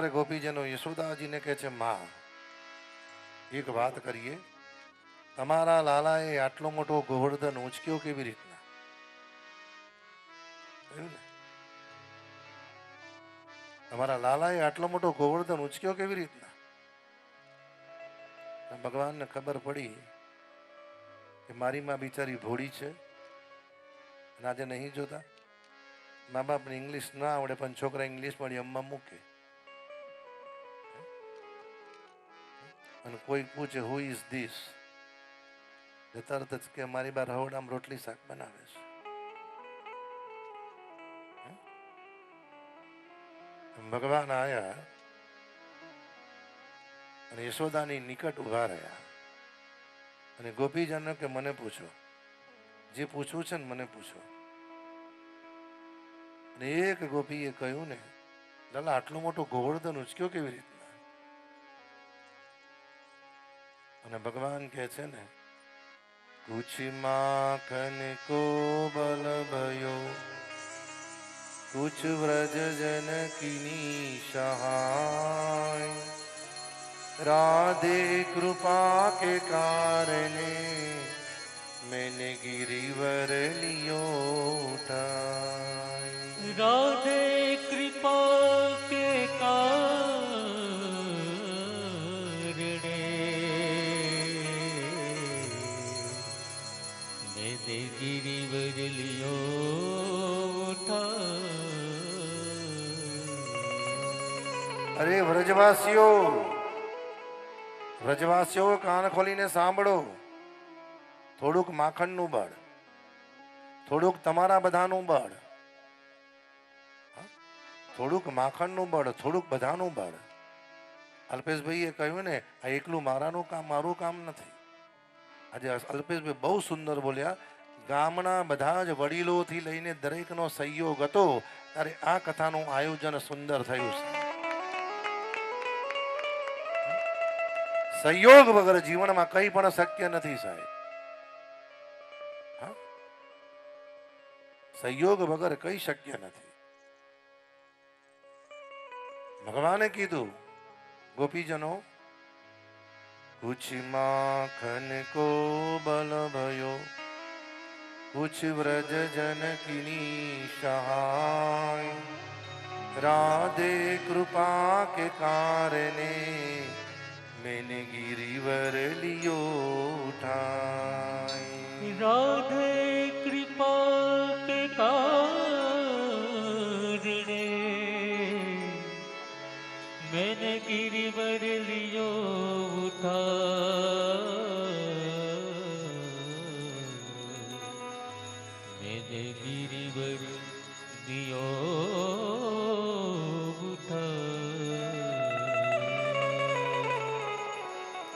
ત્યારે ગોપીજનો યશોદાજીને કહે છે, માં એક વાત કરીએ, તમારા લાલાએ આટલો મોટો ગોવર્ધન ઉંચક્યો કેવી રીતના? તમારા લાલાએ આટલો મોટો ગોવર્ધન ઉંચક્યો કેવી રીતના? ભગવાનને ખબર પડી કે મારી માં બિચારી ભોળી છે, અને આજે નહીં જોતા મા બાપને ઇંગ્લિશ ના આવડે પણ છોકરા ઇંગ્લિશ મીડિયમમાં મૂકે, અને કોઈ પૂછે હુ ઇઝ ધીસ, તરત જ કે મારી બા રહોડામાં રોટલી શાક બનાવે છે. ભગવાન આયા અને યશોદાની નિકટ ઉભા રહ્યા અને ગોપીજનો કે મને પૂછો, જે પૂછવું છે ને મને પૂછો. અને એક ગોપીએ કહ્યું ને, લાલા આટલો મોટો ગોવર્ધન ઉચક્યો કેવી રીતના? અને ભગવાન કહે છે ને, કુછ માખન કો બલ ભયો, कुछ व्रज जन कीनी सहाय, राधे कृपा के कारणे मैंने गिरिवर लियो उठाय. राधे कृपा के कारणे मैंने गिरिवर लियो उठाय. અરે વ્રજવાસીઓ, વ્રજવાસીઓ કાન ખોલીને સાંભળો. થોડુંક માખણનું બળ, થોડુંક તમારા બધાનું બળ, થોડુંક માખણનું બળ, થોડુંક બધાનું બળ. અલ્પેશભાઈએ કહ્યું ને, આ એકલું મારાનું કામ, મારું કામ નથી. આજે અલ્પેશભાઈ બહુ સુંદર બોલ્યા. ગામના બધા જ વડીલોથી લઈને દરેકનો સહયોગ હતો ત્યારે આ કથાનું આયોજન સુંદર થયું છે. સહયોગ વગર જીવનમાં કંઈ પણ શક્ય નથી સાહેબ. સહયોગ વગર કંઈ શક્ય નથી. ભગવાને કીધું, ગોપીજનો कुछ माखन को बल भयो, कुछ व्रज जन कीनी सहाय, राधे कृपा के कारणे मैंने गिरिवर लियो उठाय. राधे कृपा के कारणे मैंने गिरिवर लियो मैंने गिरिवर लियो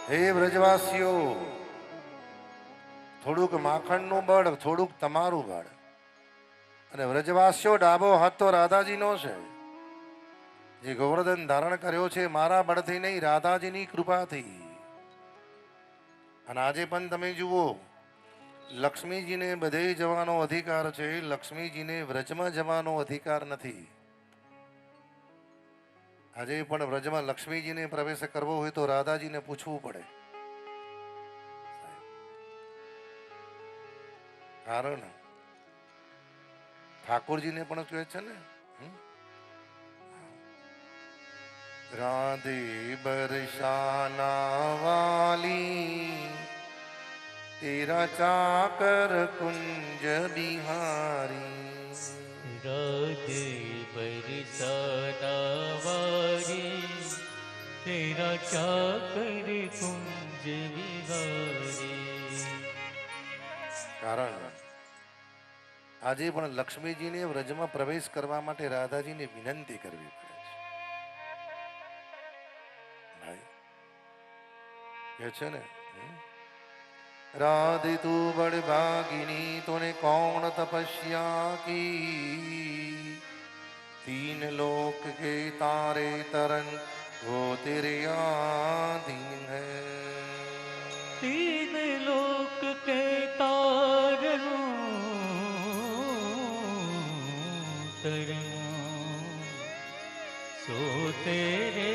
હે વ્રજવાસીઓ, થોડુંક માખણનું બળ, થોડુંક તમારું બળ. અને વ્રજવાસીઓ ડાબો હાથ તો રાધાજીનો છે. જે ગોવર્ધન ધારણ કર્યો છે મારા બળથી નહીં, રાધાજીની કૃપાથી. અને આજે પણ તમે જુઓ, લક્ષ્મીજીને બધે જવાનો અધિકાર છે, લક્ષ્મીજીને વ્રજમાં જવાનો અધિકાર નથી. આજે પણ વ્રજમાં લક્ષ્મીજીને પ્રવેશ કરવો હોય તો રાધાજીને પૂછવું પડે. કારણ ઠાકોરજીને પણ કહે છે ને, राधे बरसाना वाली तेरा चाकर कुंज बिहारी. राधे बरसाना वाली तेरा चाकर कुंज बिहारी. કારણ આજે પણ લક્ષ્મીજીને વ્રજમાં પ્રવેશ કરવા માટે રાધાજીને વિનંતી કરવી પડે છે ને. राधे तू बड़ भागिनी, तूने कौन तपस्या की, तीन लोक के तारे तरन वो तेरे आधीन है. तीन लोक के तारन तरन सो तेरे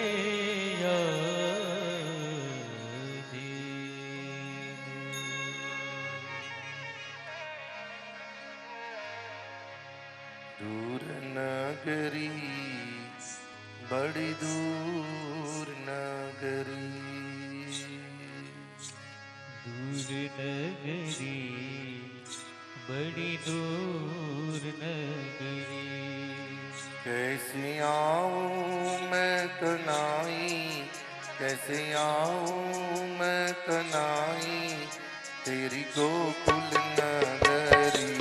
दूर नगरी बड़ी दूर नगरी दूर नगरी बड़ी दूर नगरी कैसे आऊं मैं कनाई कैसे आऊं मैं कनाई तेरी गोकुल नगरी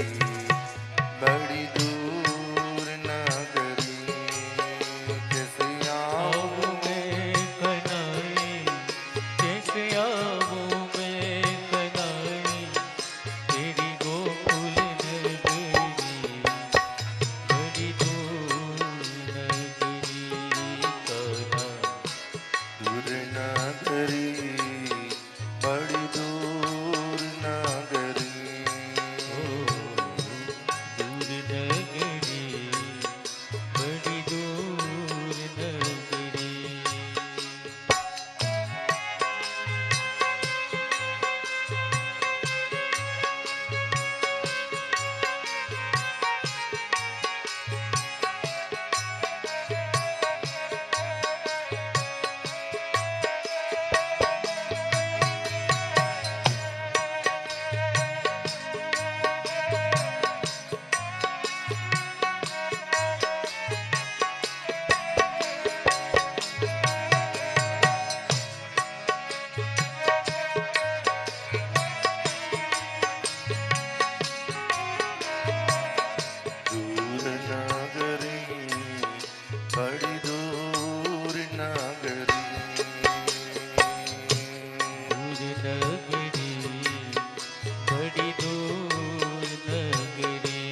बड़ी दूर नगरी कैसे आऊँ आऊं मैं कनाई कैसे आऊँ मैं कनाई तेरी गोकुल नगरी बड़ी दूर नगरी कान्हा दूर नगरी बड़ी दूर नगरी ओ दूर नगरी बड़ी दूर नगरी दूर नगरी बड़ी दूर नगरी दूर नगरी बड़ी दूर नगरी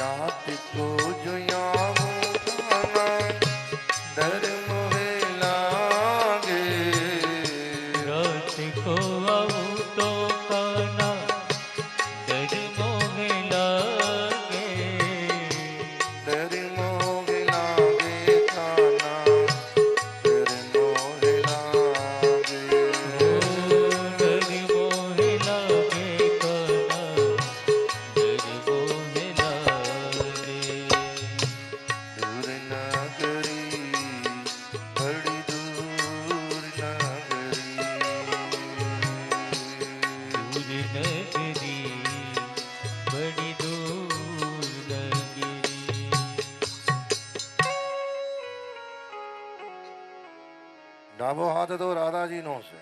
रात को जो आऊं खाना डर मोहे लागे रात को आऊँ तो खाना डर मोह लागे डर मोहे लागे खाना डर मोहे लागे डर मोह लागे खाना डर मोह लागे दूर नगरी बड़ी दूर नगरी दूर नगरी बड़ी दूर नगरी ડાબો હાથ હતો રાધાજીનો છે